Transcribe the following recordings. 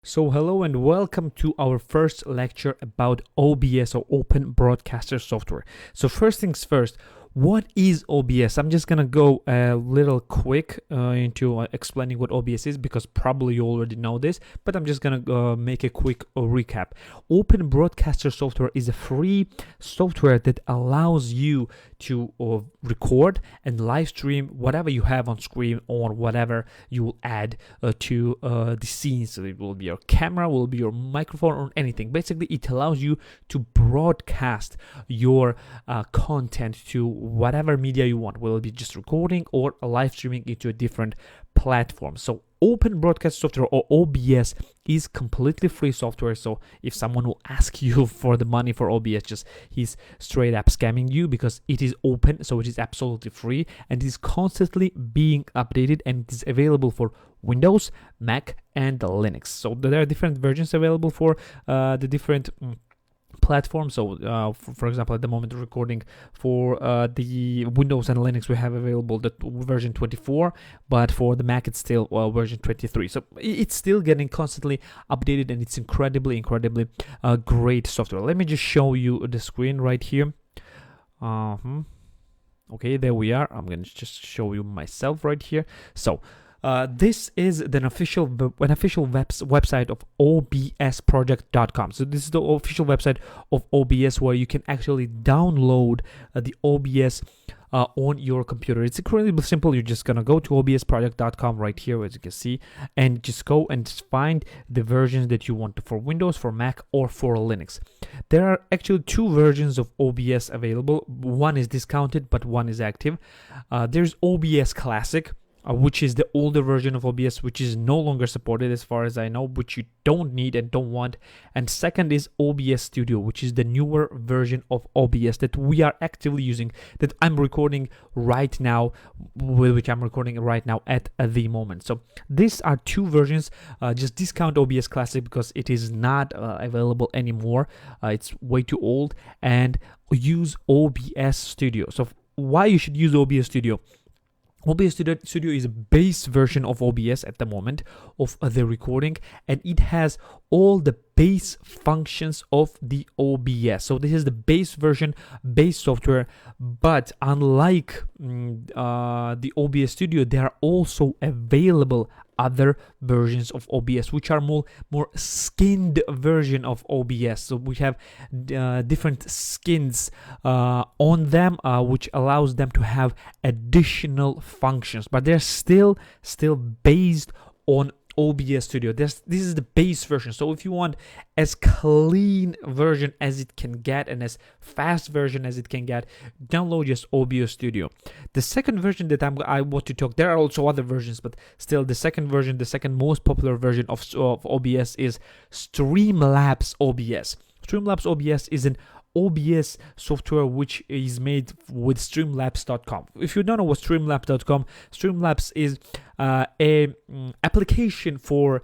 So hello and welcome to our first lecture about OBS or Open Broadcaster Software. So first things first, what is OBS? I'm just gonna go a little quick into explaining what OBS is because probably you already know this, but I'm just gonna make a quick recap. Open Broadcaster Software is a free software that allows you to record and live stream whatever you have on screen or whatever you will add to the scenes. So it will be your camera, will be your microphone, or anything. Basically, it allows you to broadcast your content to whatever media you want, will it be just recording or live streaming into a different platform. So Open Broadcast Software or OBS is completely free software. So if someone will ask you for the money for OBS, he's straight up scamming you because it is open, so it is absolutely free and is constantly being updated, and it is available for Windows, Mac, and Linux. So there are different versions available for the different platform. So for example, at the moment recording for the Windows and Linux, we have available the version 24, but for the Mac it's still version 23. So it's still getting constantly updated, and it's incredibly great software. Let me just show you the screen right here. Okay, there we are. I'm gonna just show you myself right here. So this is an official website of obsproject.com. So this is the official website of OBS where you can actually download the OBS on your computer. It's incredibly simple. You're just gonna go to obsproject.com right here, as you can see, and just go and find the versions that you want for Windows, for Mac, or for Linux. There are actually two versions of OBS available. One is discounted, but one is active. There's OBS Classic, which is the older version of OBS, which is no longer supported as far as I know, which you don't need and don't want. And second is OBS Studio, which is the newer version of OBS that we are actively using, that I'm recording right now, at the moment. So these are two versions. Just discount OBS Classic because it is not available anymore. It's way too old, and use OBS Studio. So why you should use OBS Studio? OBS Studio is a base version of OBS at the moment of the recording, and it has all the base functions of the OBS. So this is the base version, base software, but unlike the OBS Studio, there are also available other versions of OBS which are more skinned version of OBS. So we have different skins on them, which allows them to have additional functions, but they're still based on OBS Studio. This is the base version. So if you want as clean version as it can get and as fast version as it can get, download just OBS Studio. The second version that I want to talk, there are also other versions, but still the second version, the second most popular version of OBS is Streamlabs OBS. Streamlabs OBS is an OBS software which is made with Streamlabs.com. If you don't know what Streamlabs.com, Streamlabs is a application for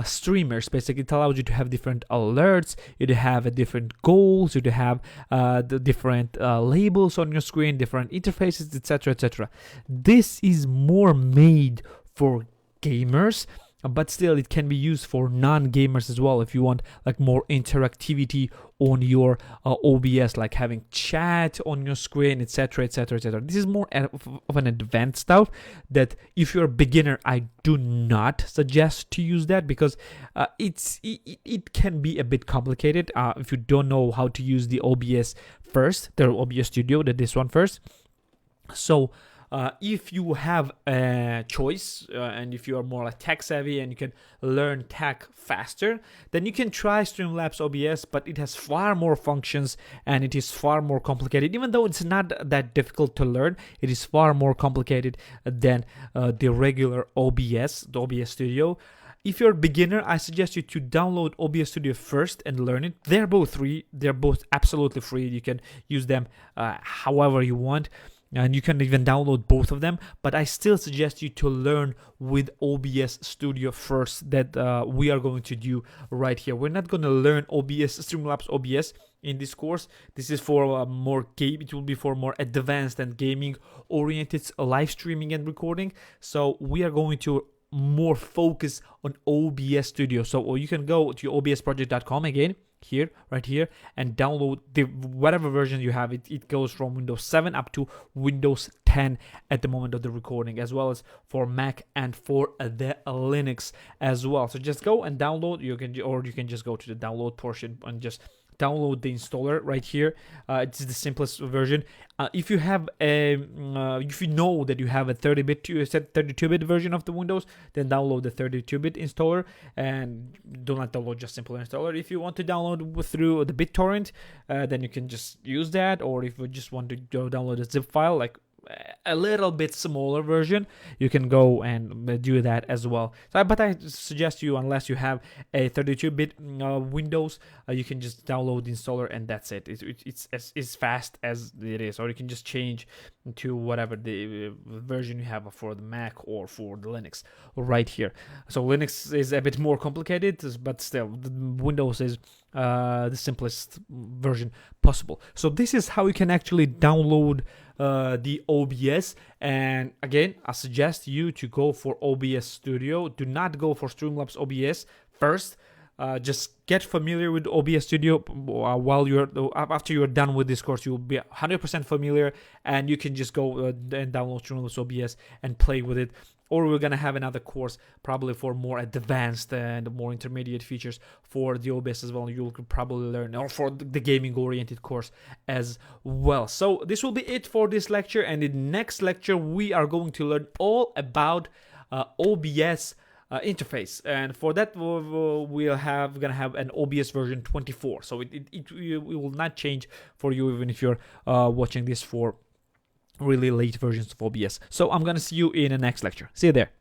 streamers. Basically, it allows you to have different alerts, you to have different goals, you to have the different labels on your screen, different interfaces, etc. This is more made for gamers, but still it can be used for non-gamers as well if you want like more interactivity on your OBS, like having chat on your screen, etc. This is more of an advanced stuff that if you're a beginner, I do not suggest to use that because it can be a bit complicated if you don't know how to use the OBS first, the OBS Studio, this one first. So if you have a choice and if you are more like tech savvy and you can learn tech faster, then you can try Streamlabs OBS, but it has far more functions and it is far more complicated. Even though it's not that difficult to learn, it is far more complicated than the regular OBS, the OBS Studio. If you're a beginner, I suggest you to download OBS Studio first and learn it. They're both free. They're both absolutely free. You can use them however you want. And you can even download both of them, but I still suggest you to learn with OBS Studio first, that we are going to do right here. We're not going to learn Streamlabs OBS in this course. This is for more it will be for more advanced and gaming oriented live streaming and recording. So we are going to more focus on OBS Studio. So or you can go to obsproject.com again, here, right here, and download the whatever version you have. It goes from Windows 7 up to Windows 10 at the moment of the recording, as well as for Mac and for the Linux as well. So just go and download. You can just go to the download portion and just download the installer right here. It's the simplest version. If you have if you know that you have a 32-bit version of the Windows, then download the 32-bit installer, and do not download just simple installer. If you want to download through the BitTorrent, then you can just use that. Or if you just want to go download a zip file, like a little bit smaller version, you can go and do that as well. But I suggest you, unless you have a 32-bit Windows, you can just download the installer and that's it. It's as fast as it is. Or you can just change to whatever the version you have for the Mac or for the Linux right here. So Linux is a bit more complicated, but still the Windows is the simplest version possible. So this is how you can actually download the OBS. And again, I suggest you to go for OBS Studio. Do not go for Streamlabs OBS first. Just get familiar with OBS Studio after you're done with this course. You'll be 100% familiar, and you can just go and download Streamlabs OBS and play with it. Or we're gonna have another course probably for more advanced and more intermediate features for the OBS as well. You'll probably learn, or for the gaming oriented course as well. So this will be it for this lecture, and in the next lecture we are going to learn all about OBS interface, and for that we're gonna have an OBS version 24. So it will not change for you, even if you're watching this for really late versions of OBS. So I'm gonna see you in the next lecture. See you there.